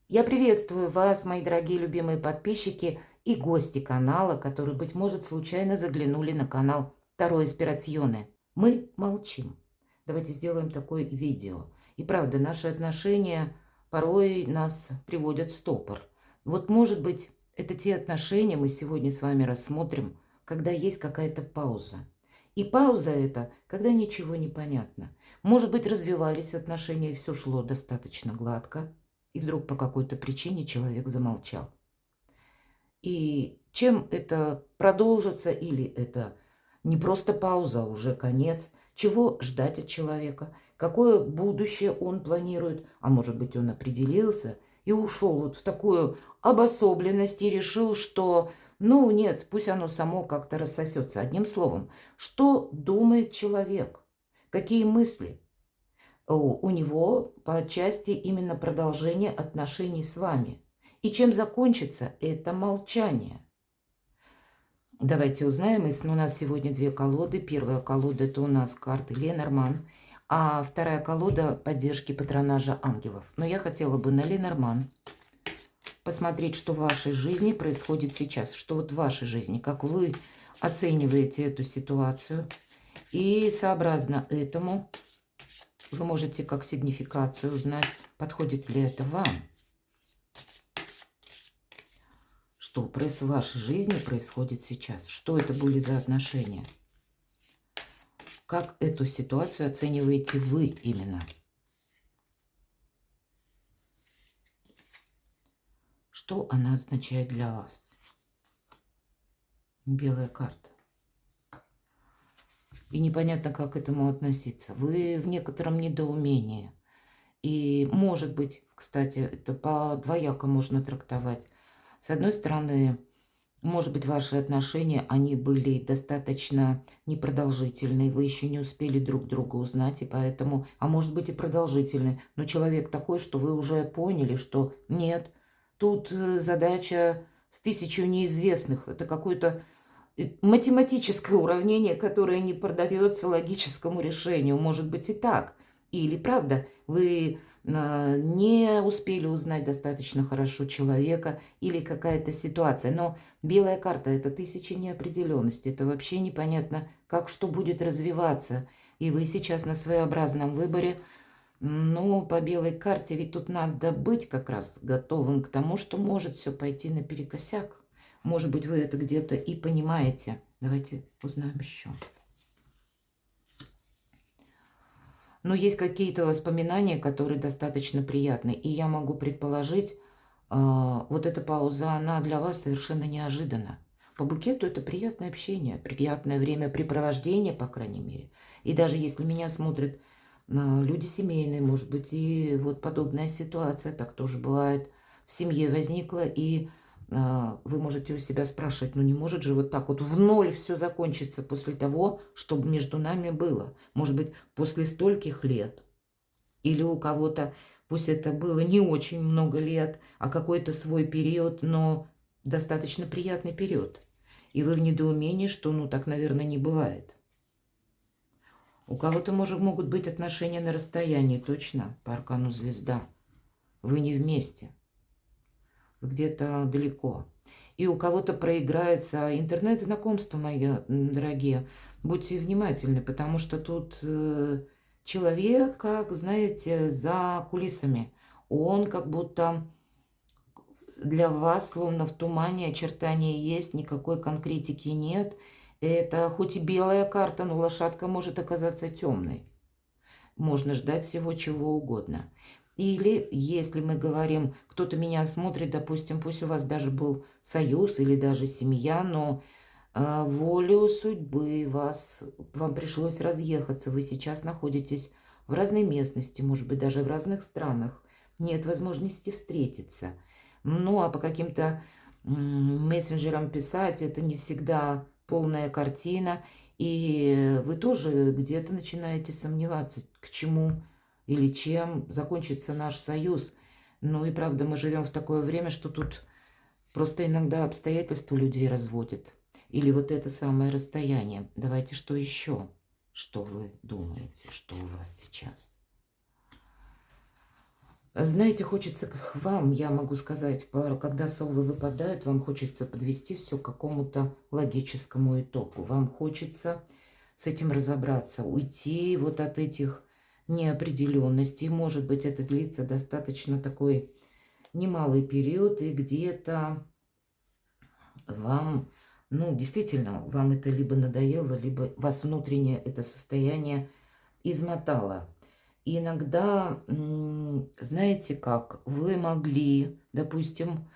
Я приветствую вас, мои дорогие любимые подписчики и гости канала, которые, быть может, случайно заглянули на канал Таро Эспирационе. Мы молчим. Давайте сделаем такое видео. И правда, наши отношения порой нас приводят в стопор. Вот, может быть, это те отношения мы сегодня с вами рассмотрим, когда есть какая-то пауза. И пауза это, когда ничего не понятно. Может быть, развивались отношения и все шло достаточно гладко, и вдруг по какой-то причине человек замолчал. И чем это продолжится, или это не просто пауза, а уже конец, чего ждать от человека, какое будущее он планирует, а может быть он определился и ушел вот в такую обособленность и решил, что ну нет, пусть оно само как-то рассосется. Одним словом, что думает человек, какие мысли у него по части именно продолжения отношений с вами. И чем закончится это молчание? Давайте узнаем. У нас сегодня две колоды. Первая колода – это у нас карты Ленорман, а вторая колода – поддержки патронажа ангелов. Но я хотела бы на Ленорман посмотреть, что в вашей жизни происходит сейчас, что вот в вашей жизни, как вы оцениваете эту ситуацию. И сообразно этому вы можете как сигнификацию узнать, подходит ли это вам. Что в вашей жизни происходит сейчас? Что это были за отношения? Как эту ситуацию оцениваете вы именно? Что она означает для вас? Белая карта. И непонятно, как к этому относиться. Вы в некотором недоумении. И, может быть, кстати, это по-двояко можно трактовать. С одной стороны, может быть, ваши отношения, они были достаточно непродолжительные, вы еще не успели друг друга узнать, и поэтому, а может быть и продолжительные, но человек такой, что вы уже поняли, что нет, тут задача с тысячу неизвестных, это какое-то математическое уравнение, которое не поддается логическому решению, может быть и так. Или, правда, вы не успели узнать достаточно хорошо человека или какая-то ситуация. Но белая карта – это тысяча неопределенностей. Это вообще непонятно, как что будет развиваться. И вы сейчас на своеобразном выборе. Но по белой карте ведь тут надо быть как раз готовым к тому, что может все пойти наперекосяк. Может быть, вы это где-то и понимаете. Давайте узнаем еще. Но есть какие-то воспоминания, которые достаточно приятны. И я могу предположить, вот эта пауза, она для вас совершенно неожиданна. По букету это приятное общение, приятное времяпрепровождение, по крайней мере. И даже если меня смотрят люди семейные, может быть, и вот подобная ситуация, так тоже бывает, в семье возникла, и вы можете у себя спрашивать, ну не может же вот так вот в ноль все закончиться после того, что между нами было. Может быть, после стольких лет. Или у кого-то, пусть это было не очень много лет, а какой-то свой период, но достаточно приятный период. И вы в недоумении, что ну так, наверное, не бывает. У кого-то могут быть отношения на расстоянии, точно, по аркану звезда. Вы не вместе. Где-то далеко. И у кого-то проиграется интернет-знакомство, мои дорогие. Будьте внимательны, потому что тут человек, как, знаете, за кулисами. Он как будто для вас, словно в тумане, очертания есть, никакой конкретики нет. Это хоть и белая карта, но лошадка может оказаться темной. Можно ждать всего чего угодно. Или, если мы говорим, кто-то меня смотрит, допустим, пусть у вас даже был союз или даже семья, но волею судьбы вам пришлось разъехаться. Вы сейчас находитесь в разной местности, может быть, даже в разных странах. Нет возможности встретиться. Ну, а по каким-то мессенджерам писать, это не всегда полная картина. И вы тоже где-то начинаете сомневаться, к чему или чем закончится наш союз. Ну и правда, мы живем в такое время, что тут просто иногда обстоятельства людей разводят. Или вот это самое расстояние. Давайте что еще? Что вы думаете, что у вас сейчас? Знаете, хочется вам, я могу сказать, когда совы выпадают, вам хочется подвести все к какому-то логическому итогу. Вам хочется с этим разобраться, уйти вот от этих неопределенностей. Может быть, это длится достаточно такой немалый период, и где-то вам, ну, действительно, вам это либо надоело, либо вас внутреннее это состояние измотало. И иногда, знаете как, вы могли, допустим,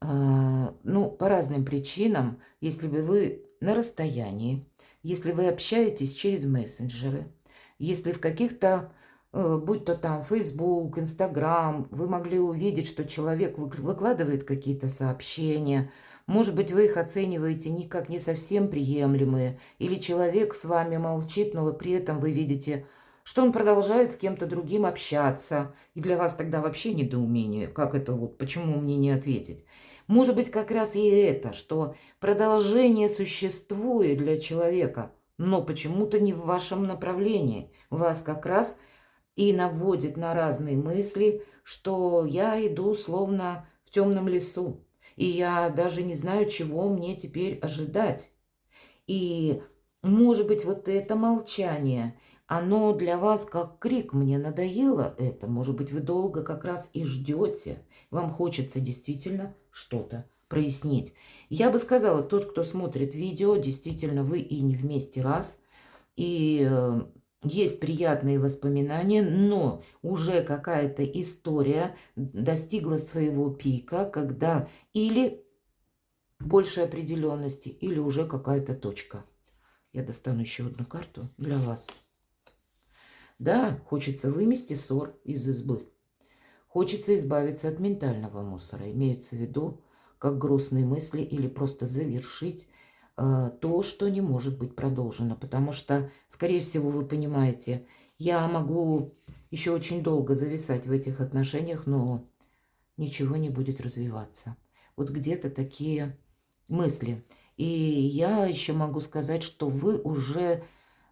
ну, по разным причинам, если бы вы на расстоянии, если вы общаетесь через мессенджеры, если в каких-то, будь то там Facebook, Instagram, вы могли увидеть, что человек выкладывает какие-то сообщения, может быть, вы их оцениваете как не совсем приемлемые, или человек с вами молчит, но при этом вы видите, что он продолжает с кем-то другим общаться, и для вас тогда вообще недоумение, как это вот, почему мне не ответить. Может быть, как раз и это, что продолжение существует для человека, но почему-то не в вашем направлении. Вас как раз и наводит на разные мысли, что я иду словно в темном лесу, и я даже не знаю, чего мне теперь ожидать. И, может быть, вот это молчание, оно для вас как крик: «Мне надоело это». Может быть, вы долго как раз и ждете. Вам хочется действительно что-то прояснить. Я бы сказала, тот, кто смотрит видео, действительно, вы и не вместе раз. И есть приятные воспоминания, но уже какая-то история достигла своего пика, когда или больше определенности, или уже какая-то точка. Я достану еще одну карту для вас. Да, хочется вымести ссор из избы. Хочется избавиться от ментального мусора. Имеются в виду как грустные мысли или просто завершить то, что не может быть продолжено. Потому что, скорее всего, вы понимаете, я могу еще очень долго зависать в этих отношениях, но ничего не будет развиваться. Вот где-то такие мысли. И я еще могу сказать, что вы уже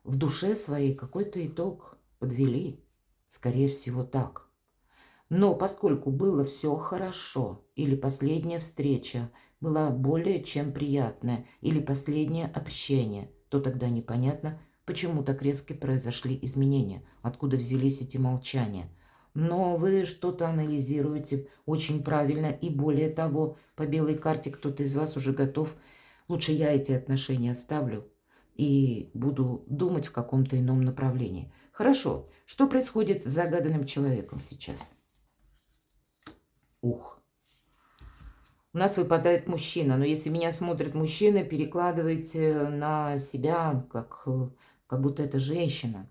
в душе своей какой-то итог подвели. Скорее всего, так. Но поскольку было все хорошо, или последняя встреча была более чем приятная, или последнее общение, то тогда непонятно, почему так резко произошли изменения, откуда взялись эти молчания. Но вы что-то анализируете очень правильно, и более того, по белой карте кто-то из вас уже готов. Лучше я эти отношения оставлю и буду думать в каком-то ином направлении. Хорошо, что происходит с загаданным человеком сейчас? Ух. У нас выпадает мужчина, но если меня смотрит мужчина, перекладывайте на себя, как будто это женщина.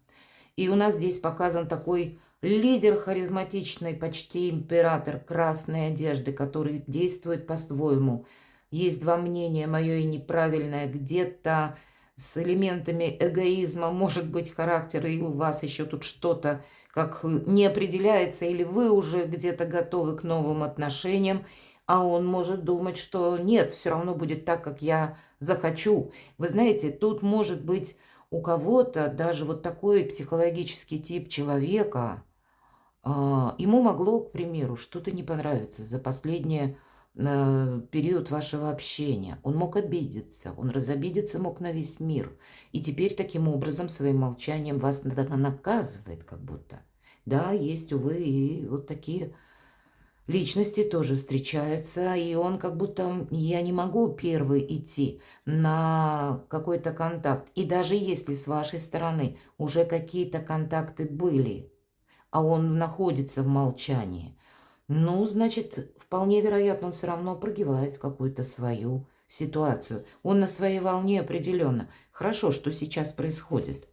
И у нас здесь показан такой лидер харизматичный, почти император красной одежды, который действует по-своему. Есть два мнения, мое и неправильное, где-то с элементами эгоизма, может быть, характера, и у вас еще тут что-то как не определяется, или вы уже где-то готовы к новым отношениям, а он может думать, что нет, все равно будет так, как я захочу. Вы знаете, тут может быть у кого-то даже вот такой психологический тип человека, ему могло, к примеру, что-то не понравиться за последний период вашего общения. Он мог обидеться, он разобидеться мог на весь мир. И теперь таким образом своим молчанием вас наказывает как будто. Да, есть, увы, и вот такие личности тоже встречаются, и он как будто я не могу первый идти на какой-то контакт. И даже если с вашей стороны уже какие-то контакты были, а он находится в молчании, ну, значит, вполне вероятно, он все равно прогибает какую-то свою ситуацию. Он на своей волне определенно. Хорошо, что сейчас происходит.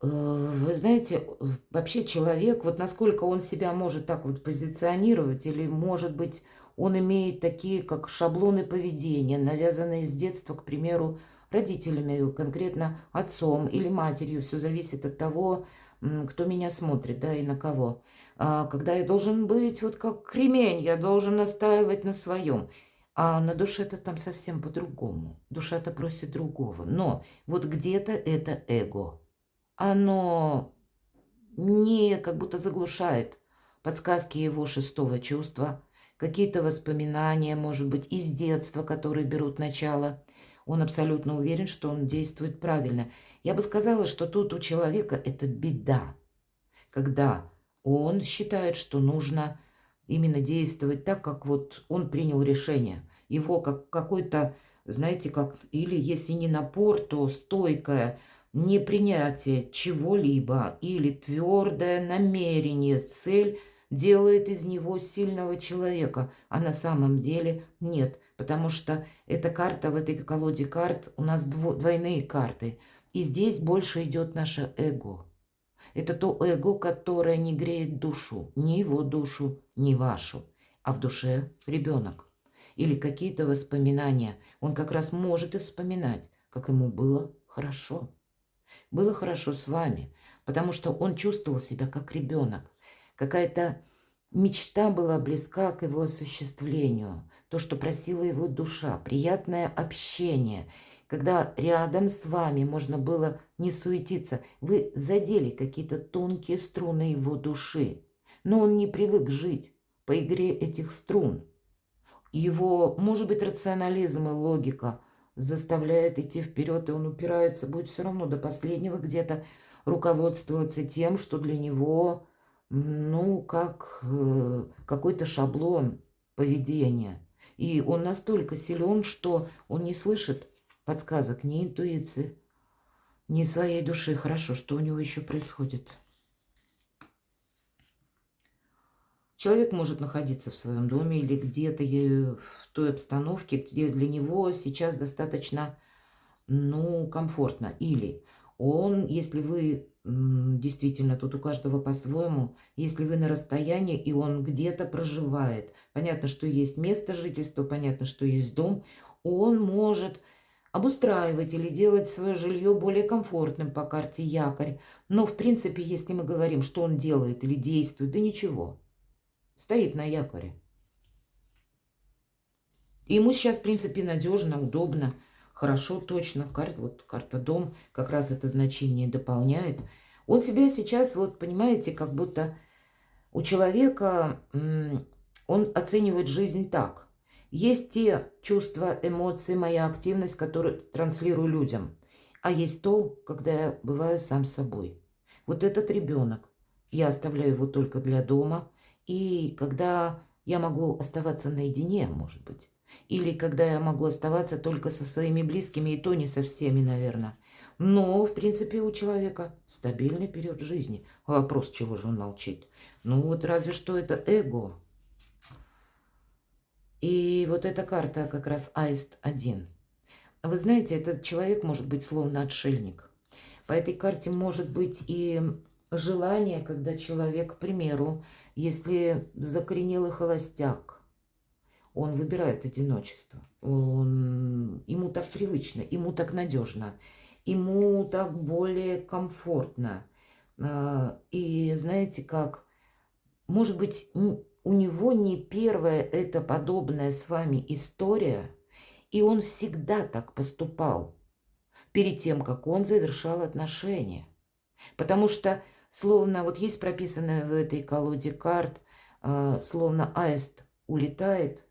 Вы знаете, вообще человек, вот насколько он себя может так вот позиционировать, или, может быть, он имеет такие, как шаблоны поведения, навязанные с детства, к примеру, родителями, конкретно отцом или матерью. Все зависит от того, кто меня смотрит, да, и на кого. Когда я должен быть вот как кремень, я должен настаивать на своем. А на душе-то там совсем по-другому. Душа-то просит другого. Но вот где-то это эго. Оно не как будто заглушает подсказки его шестого чувства, какие-то воспоминания, может быть, из детства, которые берут начало. Он абсолютно уверен, что он действует правильно. Я бы сказала, что тут у человека это беда, когда он считает, что нужно именно действовать так, как вот он принял решение. Его как какой-то, знаете, как, или если не напор, то стойкое непринятие чего-либо или твердое намерение, цель делает из него сильного человека, а на самом деле нет, потому что эта карта в этой колоде карт, у нас двойные карты, и здесь больше идет наше эго. Это то эго, которое не греет душу, ни его душу, ни вашу, а в душе ребенок. Или какие-то воспоминания. Он как раз может и вспоминать, как ему было хорошо. Было хорошо с вами, потому что он чувствовал себя как ребенок. Какая-то мечта была близка к его осуществлению. То, что просила его душа, приятное общение – когда рядом с вами можно было не суетиться. Вы задели какие-то тонкие струны его души, но он не привык жить по игре этих струн. Его, может быть, рационализм и логика заставляет идти вперед, и он упирается, будет все равно до последнего где-то руководствоваться тем, что для него, ну, как какой-то шаблон поведения. И он настолько силен, что он не слышит подсказок, ни интуиции, ни своей души. Хорошо, что у него еще происходит? Человек может находиться в своем доме или где-то в той обстановке, где для него сейчас достаточно, ну, комфортно. Или он, если вы действительно, тут у каждого по-своему, если вы на расстоянии, и он где-то проживает, понятно, что есть место жительства, понятно, что есть дом, он может обустраивать или делать свое жилье более комфортным по карте якорь. Но, в принципе, если мы говорим, что он делает или действует, да ничего. Стоит на якоре. И ему сейчас, в принципе, надежно, удобно, хорошо, точно. Вот карта дом как раз это значение дополняет. Он себя сейчас, вот понимаете, как будто у человека, он оценивает жизнь так. Есть те чувства, эмоции, моя активность, которую транслирую людям. А есть то, когда я бываю сам собой. Вот этот ребенок, я оставляю его только для дома. И когда я могу оставаться наедине, может быть. Или когда я могу оставаться только со своими близкими, и то не со всеми, наверное. Но, в принципе, у человека стабильный период жизни. Вопрос, чего же он молчит? Ну вот разве что это эго. И вот эта карта как раз Аист-1. Вы знаете, этот человек может быть словно отшельник. По этой карте может быть и желание, когда человек, к примеру, если закоренелый холостяк, он выбирает одиночество. Ему так привычно, ему так надежно, ему так более комфортно. И знаете как, может быть, у него не первая это подобная с вами история, и он всегда так поступал перед тем, как он завершал отношения. Потому что, словно, вот есть прописанное в этой колоде карт, словно аист улетает,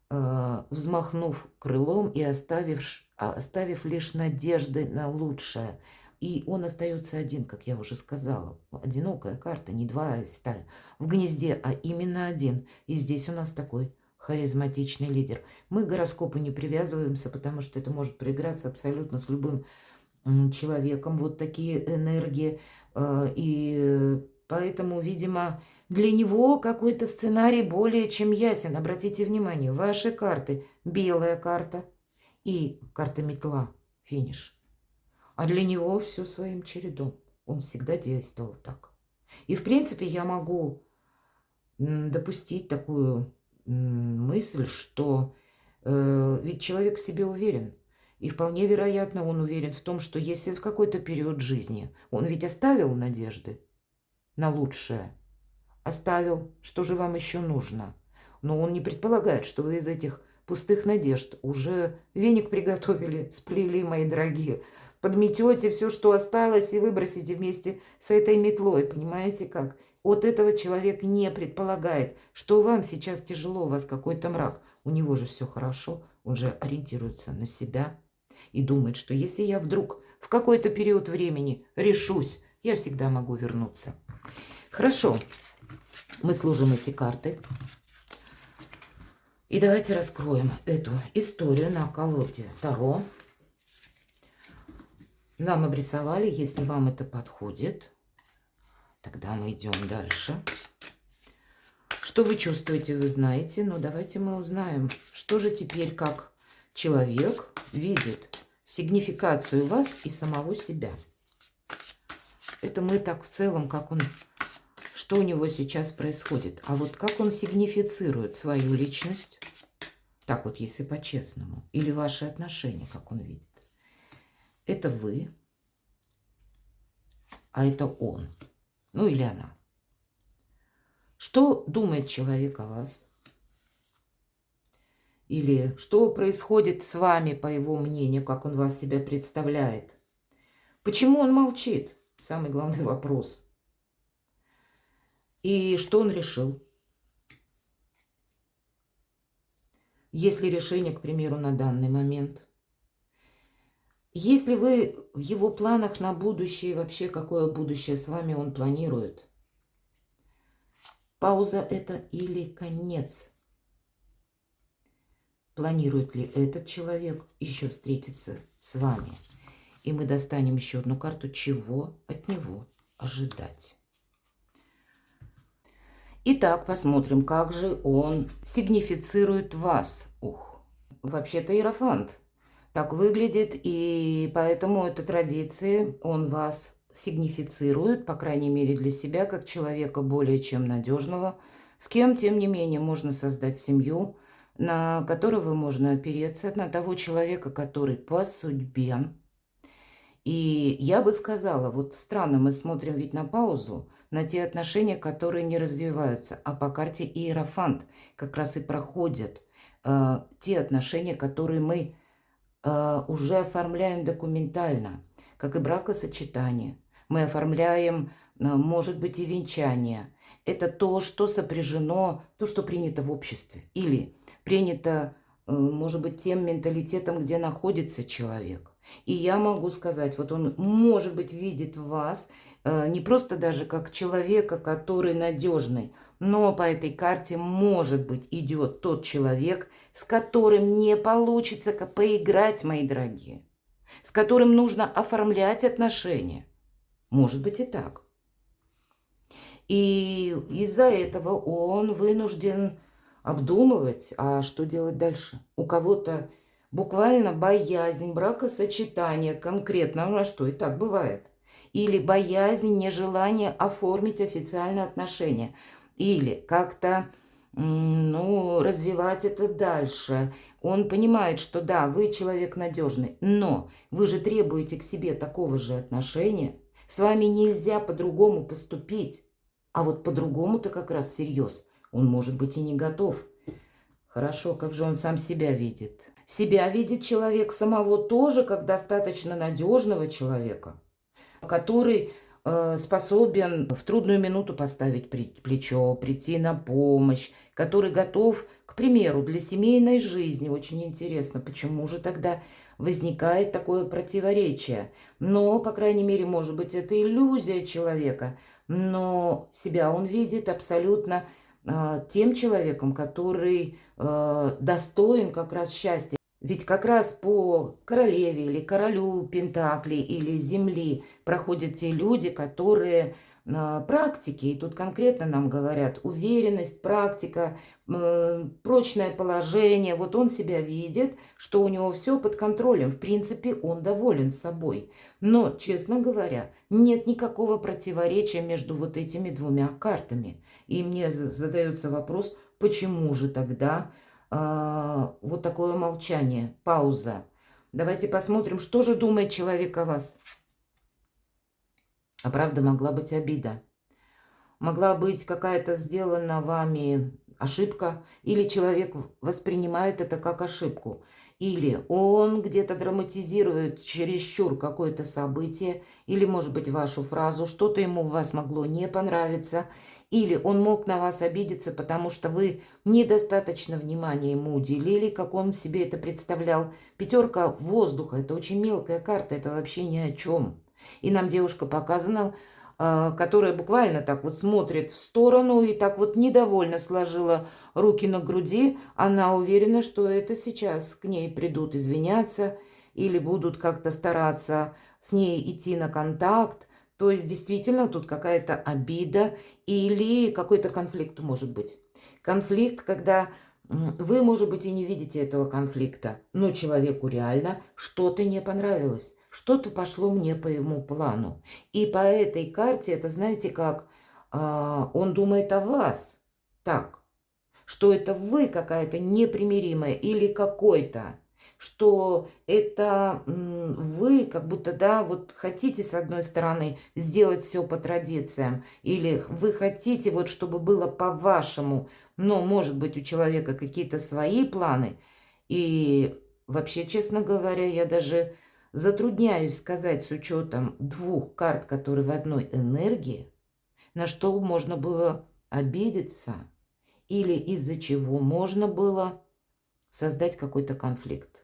взмахнув крылом и оставив лишь надежды на лучшее. И он остается один, как я уже сказала. Одинокая карта, не два аиста в гнезде, а именно один. И здесь у нас такой харизматичный лидер. Мы к гороскопу не привязываемся, потому что это может проиграться абсолютно с любым человеком. Вот такие энергии. И поэтому, видимо, для него какой-то сценарий более чем ясен. Обратите внимание, ваши карты. Белая карта и карта метла, финиш. А для него все своим чередом. Он всегда действовал так. И, в принципе, я могу допустить такую мысль, что ведь человек в себе уверен. И вполне вероятно, он уверен в том, что если в какой-то период жизни он ведь оставил надежды на лучшее, оставил, что же вам еще нужно. Но он не предполагает, что вы из этих пустых надежд уже веник приготовили, сплели, мои дорогие. подметете все, что осталось, и выбросите вместе с этой метлой. Понимаете как? Вот этого человек не предполагает, что вам сейчас тяжело, у вас какой-то мрак. У него же все хорошо, он же ориентируется на себя и думает, что если я вдруг в какой-то период времени решусь, я всегда могу вернуться. Хорошо, мы сложим эти карты. И давайте раскроем эту историю на колоде Таро. Нам обрисовали, если вам это подходит, тогда мы идем дальше. Что вы чувствуете, вы знаете, но давайте мы узнаем, что же теперь как человек видит сигнификацию вас и самого себя. Это мы так в целом, как он, что у него сейчас происходит. А вот как он сигнифицирует свою личность, так вот, если по-честному, или ваши отношения, как он видит. Это вы, а это он, ну или она. Что думает человек о вас? Или что происходит с вами, по его мнению, как он вас себя представляет? Почему он молчит? Самый главный вопрос. И что он решил? Есть ли решение, к примеру, на данный момент? Если вы в его планах на будущее, вообще какое будущее с вами он планирует? Пауза это или конец? Планирует ли этот человек еще встретиться с вами? И мы достанем еще одну карту, чего от него ожидать. Итак, посмотрим, как же он сигнифицирует вас. Ух, вообще-то иерофант так выглядит, и поэтому это традиции, он вас сигнифицирует, по крайней мере для себя, как человека более чем надежного, с кем, тем не менее, можно создать семью, на которого можно опереться, на того человека, который по судьбе. И я бы сказала, вот странно, мы смотрим ведь на паузу, на те отношения, которые не развиваются, а по карте Иерофант как раз и проходят те отношения, которые мы уже оформляем документально, как и бракосочетание. Мы оформляем, может быть, и венчание. Это то, что сопряжено, то, что принято в обществе. Или принято, может быть, тем менталитетом, где находится человек. И я могу сказать, вот он, может быть, видит вас не просто даже как человека, который надежный, но по этой карте, может быть, идет тот человек, с которым не получится поиграть, мои дорогие, с которым нужно оформлять отношения. Может быть и так. И из-за этого он вынужден обдумывать, а что делать дальше. У кого-то буквально боязнь бракосочетания конкретно, а что и так бывает. Или боязнь, нежелание оформить официальные отношения. Или как-то развивать это дальше. Он понимает, что да, вы человек надежный, но вы же требуете к себе такого же отношения. С вами нельзя по-другому поступить. А вот по-другому-то как раз всерьез он может быть и не готов. Хорошо, как же он сам себя видит? Себя видит человек самого тоже как достаточно надежного человека, который способен в трудную минуту поставить плечо, прийти на помощь, который готов, к примеру, для семейной жизни. Очень интересно, почему же тогда возникает такое противоречие. Но, по крайней мере, может быть, это иллюзия человека, но себя он видит абсолютно тем человеком, который достоин как раз счастья. Ведь как раз по королеве или королю Пентаклей или Земли проходят те люди, которые практики, и тут конкретно нам говорят уверенность, практика, прочное положение. Вот он себя видит, что у него все под контролем. В принципе, он доволен собой. Но, честно говоря, нет никакого противоречия между вот этими двумя картами. И мне задается вопрос, почему же тогда вот такое молчание, пауза. Давайте посмотрим, что же думает человек о вас. А правда, могла быть обида. Могла быть какая-то сделана вами ошибка, или человек воспринимает это как ошибку, или он где-то драматизирует чересчур какое-то событие, или, может быть, вашу фразу, что-то ему в вас могло не понравиться, или он мог на вас обидеться, потому что вы недостаточно внимания ему уделили, как он себе это представлял. Пятерка воздуха – это очень мелкая карта, это вообще ни о чем. И нам девушка показана, которая буквально так вот смотрит в сторону и так вот недовольно сложила руки на груди. Она уверена, что это сейчас к ней придут извиняться или будут как-то стараться с ней идти на контакт. То есть действительно тут какая-то обида или какой-то конфликт может быть. Конфликт, когда вы, может быть, и не видите этого конфликта, но человеку реально что-то не понравилось, что-то пошло мне по ему плану. И по этой карте, это знаете как, он думает о вас так, что это вы какая-то непримиримая или какой-то, что это вы как будто, да, вот хотите с одной стороны сделать все по традициям, или вы хотите вот, чтобы было по-вашему, но может быть у человека какие-то свои планы. И вообще, честно говоря, я даже затрудняюсь сказать с учетом двух карт, которые в одной энергии, на что можно было обидеться или из-за чего можно было создать какой-то конфликт.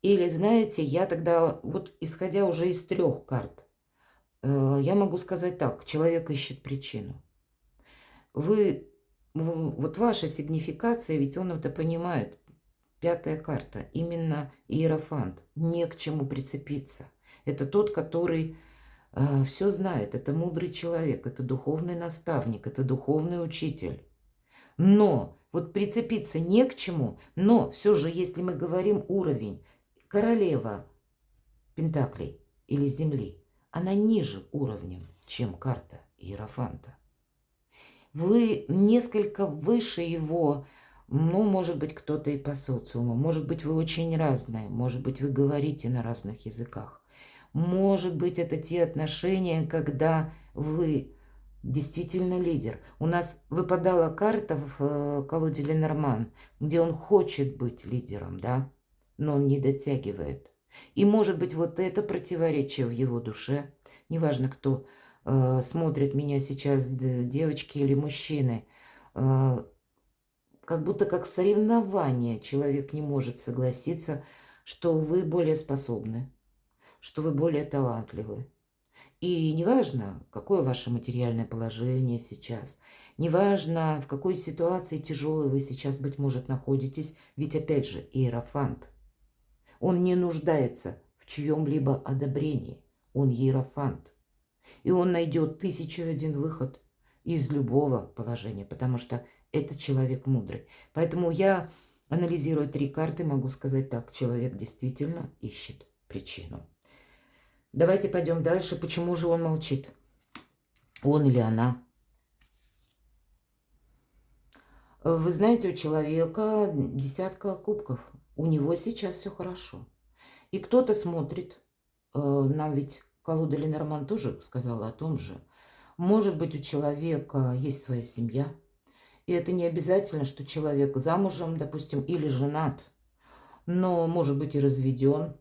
Или, знаете, я тогда, вот исходя уже из 3 карт, я могу сказать так, человек ищет причину. Вот ваша сигнификация, ведь он это понимает. 5-я карта, именно Иерофант, не к чему прицепиться. Это тот, который все знает, это мудрый человек, это духовный наставник, это духовный учитель. Но вот прицепиться не к чему, но все же, если мы говорим уровень, королева Пентаклей или Земли, она ниже уровнем, чем карта Иерофанта. Вы несколько выше его, ну, может быть, кто-то и по социуму, может быть, вы очень разные, может быть, вы говорите на разных языках. Может быть, это те отношения, когда вы действительно лидер. У нас выпадала карта в колоде Ленорман, где он хочет быть лидером, да, но он не дотягивает. И может быть вот это противоречие в его душе, неважно кто смотрит меня сейчас, девочки или мужчины, как будто как соревнование человек не может согласиться, что вы более способны, что вы более талантливы. И неважно, какое ваше материальное положение сейчас, неважно, в какой ситуации тяжелой вы сейчас, быть может, находитесь, ведь, опять же, Иерофант. Он не нуждается в чьем-либо одобрении. Он Иерофант. И он найдет 1001 выход из любого положения, потому что это человек мудрый. Поэтому я, анализируя 3 карты, могу сказать так. Человек действительно ищет причину. Давайте пойдем дальше. Почему же он молчит? Он или она? Вы знаете, у человека 10 кубков. У него сейчас все хорошо. И кто-то смотрит. Нам ведь колода Ленорман тоже сказала о том же. Может быть, у человека есть своя семья. И это не обязательно, что человек замужем, допустим, или женат. Но может быть и разведен.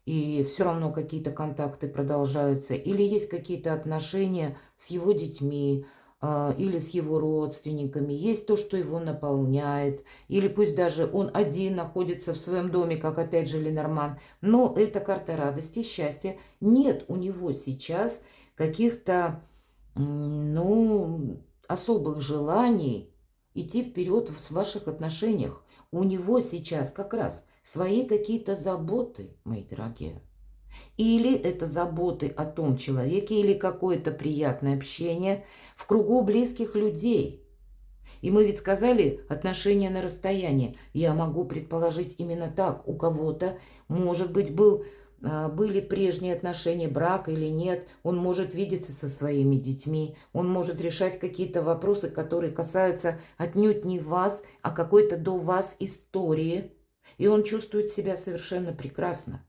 И все равно какие-то контакты продолжаются. Или есть какие-то отношения с его детьми, или с его родственниками. Есть то, что его наполняет. Или пусть даже он один находится в своем доме, как опять же Ленорман. Но это карта радости, счастья. Нет у него сейчас каких-то, ну, особых желаний идти вперед в ваших отношениях. У него сейчас как раз свои какие-то заботы, мои дорогие. Или это заботы о том человеке, или какое-то приятное общение в кругу близких людей. И мы ведь сказали отношения на расстоянии. Я могу предположить именно так. У кого-то, может быть, были прежние отношения, брак или нет. Он может видеться со своими детьми. Он может решать какие-то вопросы, которые касаются отнюдь не вас, а какой-то до вас истории. И он чувствует себя совершенно прекрасно.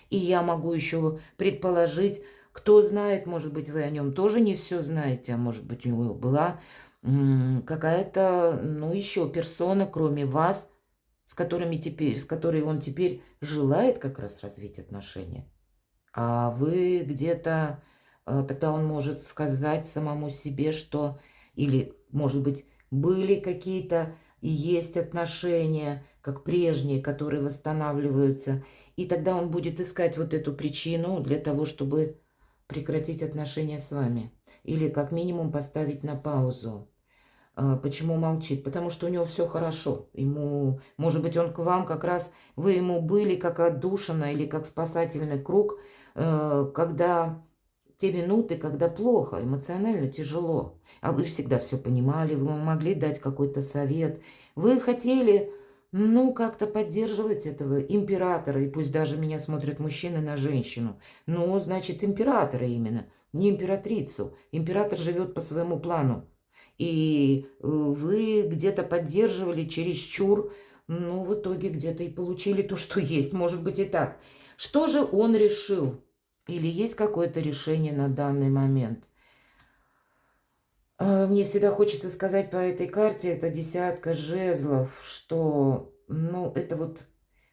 И я могу еще предположить, кто знает, может быть, вы о нем тоже не все знаете, а может быть, у него была какая-то, ну, еще персона, кроме вас, с которой он теперь желает как раз развить отношения. А вы где-то, тогда он может сказать самому себе, что, или, может быть, были какие-то и есть отношения, как прежние, которые восстанавливаются, и тогда он будет искать вот эту причину для того, чтобы прекратить отношения с вами. Или как минимум поставить на паузу. Почему молчит? Потому что у него все хорошо. Ему, может быть, он к вам как раз, вы ему были как отдушина или как спасательный круг, когда те минуты, когда плохо, эмоционально тяжело. А вы всегда все понимали, вы могли дать какой-то совет. Вы хотели, ну, как-то поддерживать этого императора, и пусть даже меня смотрят мужчины на женщину. Но, значит, императора именно, не императрицу. Император живет по своему плану. И вы где-то поддерживали чересчур, ну, в итоге где-то и получили то, что есть. Может быть и так. Что же он решил? Или есть какое-то решение на данный момент? Мне всегда хочется сказать по этой карте, это десятка жезлов, что, ну, это вот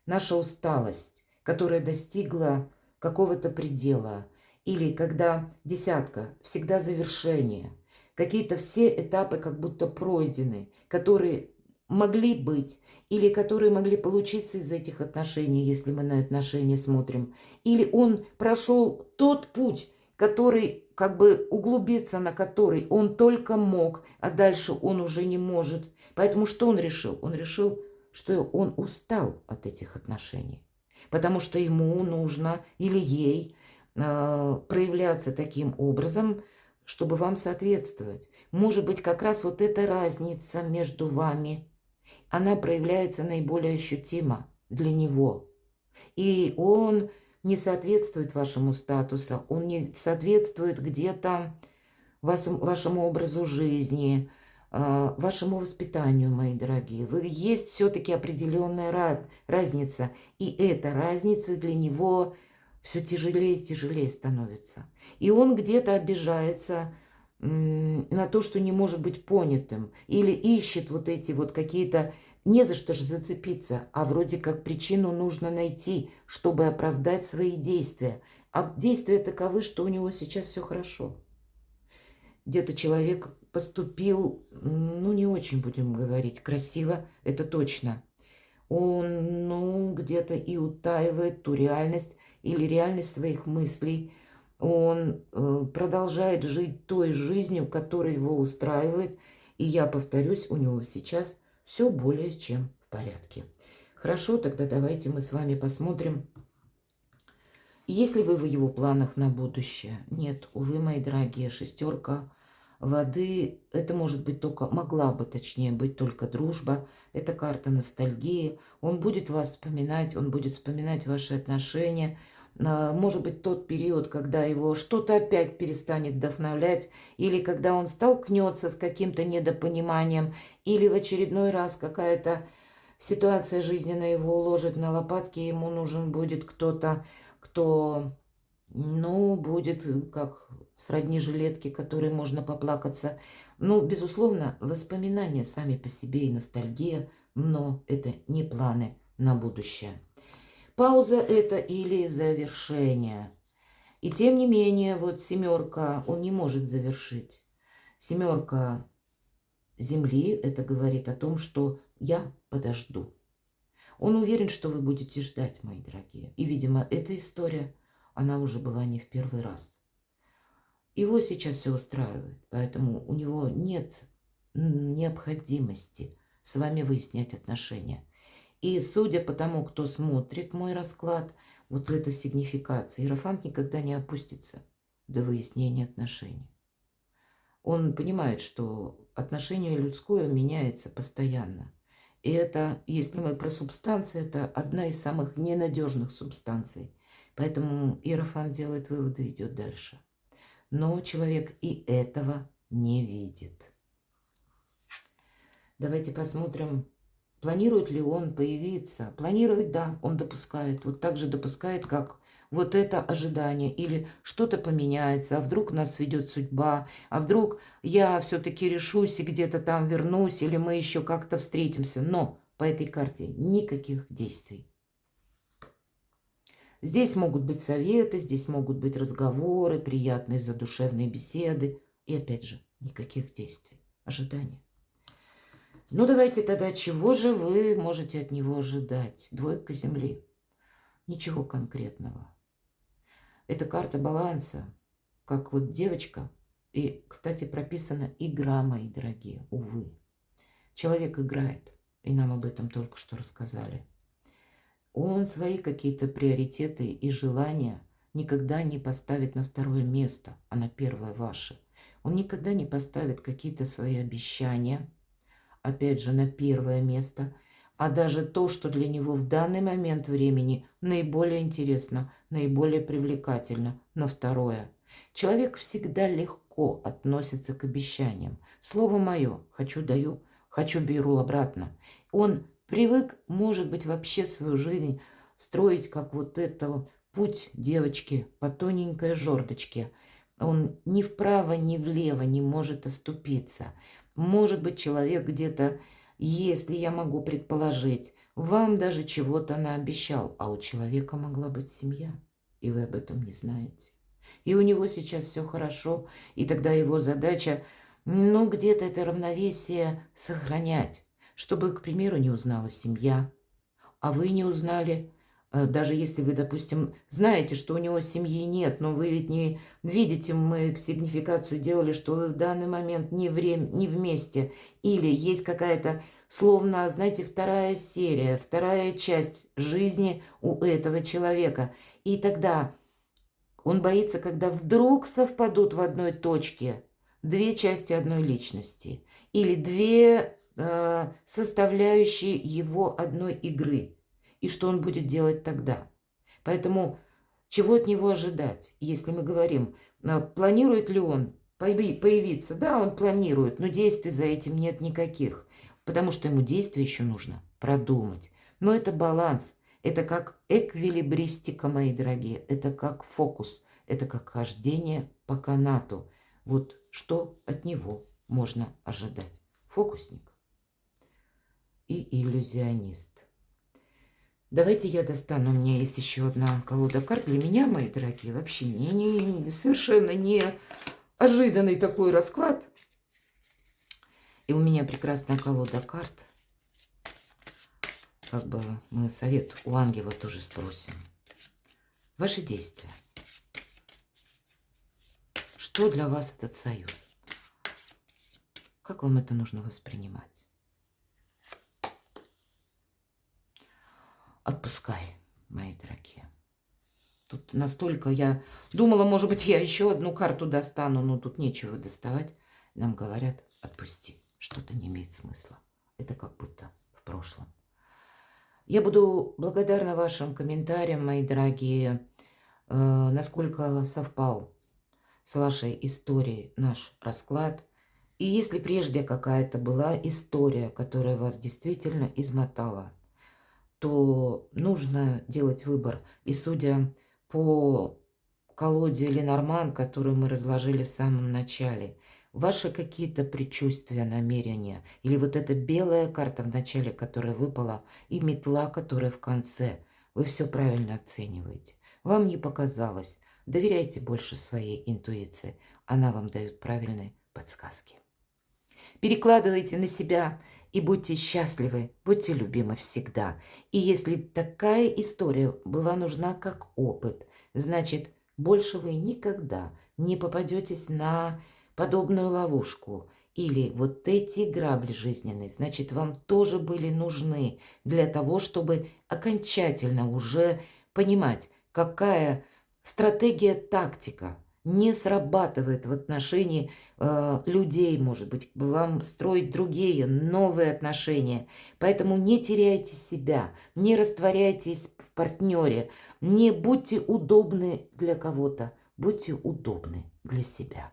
наша усталость, которая достигла какого-то предела. Или когда десятка, всегда завершение. Какие-то все этапы как будто пройдены, которые могли быть, или которые могли получиться из этих отношений, если мы на отношения смотрим. Или он прошел тот путь, который, как бы углубиться на который он только мог, а дальше он уже не может. Поэтому что он решил? Он решил, что он устал от этих отношений, потому что ему нужно или ей проявляться таким образом, чтобы вам соответствовать. Может быть, как раз вот эта разница между вами, она проявляется наиболее ощутимо для него. И он не соответствует вашему статусу, он не соответствует где-то вашему образу жизни, вашему воспитанию, мои дорогие. Вы есть все-таки определенная разница, и эта разница для него все тяжелее и тяжелее становится. И он где-то обижается на то, что не может быть понятым, или ищет вот эти вот какие-то, не за что же зацепиться, а вроде как причину нужно найти, чтобы оправдать свои действия. А действия таковы, что у него сейчас все хорошо. Где-то человек поступил, ну, не очень, будем говорить, красиво, это точно. Он, ну, где-то и утаивает ту реальность или реальность своих мыслей. Он продолжает жить той жизнью, которая его устраивает. И я повторюсь, у него сейчас все более чем в порядке. Хорошо, тогда давайте мы с вами посмотрим, есть ли вы в его планах на будущее. Нет, увы, мои дорогие, шестерка воды, это может быть только, могла бы точнее быть только дружба, это карта ностальгии, он будет вас вспоминать, он будет вспоминать ваши отношения, может быть тот период, когда его что-то опять перестанет вдохновлять, или когда он столкнется с каким-то недопониманием, или в очередной раз какая-то ситуация жизненная его уложит на лопатки, ему нужен будет кто-то, кто, ну, будет как сродни жилетке, которой можно поплакаться. Ну, безусловно, воспоминания сами по себе и ностальгия, но это не планы на будущее. Пауза это или завершение. И тем не менее, вот семерка, он не может завершить. Семерка земли, это говорит о том, что я подожду. Он уверен, что вы будете ждать, мои дорогие. И, видимо, эта история, она уже была не в первый раз. Его сейчас все устраивает, поэтому у него нет необходимости с вами выяснять отношения. И судя по тому, кто смотрит мой расклад, вот эта сигнификация, иерофант никогда не опустится до выяснения отношений. Он понимает, что отношение людское меняется постоянно. И это, если мы про субстанции, это одна из самых ненадежных субстанций. Поэтому иерофант делает выводы и идет дальше. Но человек и этого не видит. Давайте посмотрим Планирует ли он появиться? Планирует, да, он допускает. Вот так же допускает, как вот это ожидание. Или что-то поменяется, а вдруг нас ведет судьба, а вдруг я все-таки решусь и где-то там вернусь, или мы еще как-то встретимся. Но по этой карте никаких действий. Здесь могут быть советы, здесь могут быть разговоры, приятные задушевные беседы. И опять же, никаких действий, ожидания. Ну, давайте тогда, чего же вы можете от него ожидать? Двойка земли. Ничего конкретного. Это карта баланса, как вот девочка. И, кстати, прописана игра, мои дорогие, увы. Человек играет, и нам об этом только что рассказали. Он свои какие-то приоритеты и желания никогда не поставит на второе место, а на первое ваше. Он никогда не поставит какие-то свои обещания, опять же, на первое место, а даже то, что для него в данный момент времени наиболее интересно, наиболее привлекательно, на второе. Человек всегда легко относится к обещаниям. Слово мое, хочу даю, хочу беру обратно. Он привык, может быть, вообще свою жизнь строить, как вот это вот путь девочки по тоненькой жердочке. Он ни вправо, ни влево не может оступиться. Может быть, человек где-то, если я могу предположить, вам даже чего-то наобещал, а у человека могла быть семья, и вы об этом не знаете. И у него сейчас все хорошо, и тогда его задача, ну, где-то это равновесие сохранять, чтобы, к примеру, не узнала семья, а вы не узнали. Даже если вы, допустим, знаете, что у него семьи нет, но вы ведь не видите, мы сигнификацию делали, что вы в данный момент не вместе. Или есть какая-то, словно, знаете, вторая серия, вторая часть жизни у этого человека. И тогда он боится, когда вдруг совпадут в одной точке две части одной личности. Или две составляющие его одной игры. И что он будет делать тогда? Поэтому чего от него ожидать, если мы говорим, планирует ли он появиться? Да, он планирует, но действий за этим нет никаких, потому что ему действия еще нужно продумать. Но это баланс, это как эквилибристика, мои дорогие, это как фокус, это как хождение по канату. Вот что от него можно ожидать? Фокусник и иллюзионист. Давайте я достану. У меня есть еще одна колода карт. Для меня, мои дорогие, вообще совершенно не ожиданный такой расклад. И у меня прекрасная колода карт. Как бы мы совет у ангела тоже спросим. Ваши действия. Что для вас этот союз? Как вам это нужно воспринимать? Отпускай, мои дорогие. Тут настолько я думала, может быть, я еще одну карту достану, но тут нечего доставать. Нам говорят, отпусти, что-то не имеет смысла. Это как будто в прошлом. Я буду благодарна вашим комментариям, мои дорогие, насколько совпал с вашей историей наш расклад. И если прежде какая-то была история, которая вас действительно измотала, то нужно делать выбор. И судя по колоде Ленорман, которую мы разложили в самом начале, ваши какие-то предчувствия, намерения, или вот эта белая карта в начале, которая выпала, и метла, которая в конце, вы все правильно оцениваете. Вам не показалось. Доверяйте больше своей интуиции. Она вам дает правильные подсказки. Перекладывайте на себя и будьте счастливы, будьте любимы всегда. И если такая история была нужна как опыт, значит, больше вы никогда не попадетесь на подобную ловушку. Или вот эти грабли жизненные, значит, вам тоже были нужны для того, чтобы окончательно уже понимать, какая стратегия, тактика не срабатывает в отношении людей, может быть, вам строить другие, новые отношения. Поэтому не теряйте себя, не растворяйтесь в партнере, не будьте удобны для кого-то, будьте удобны для себя.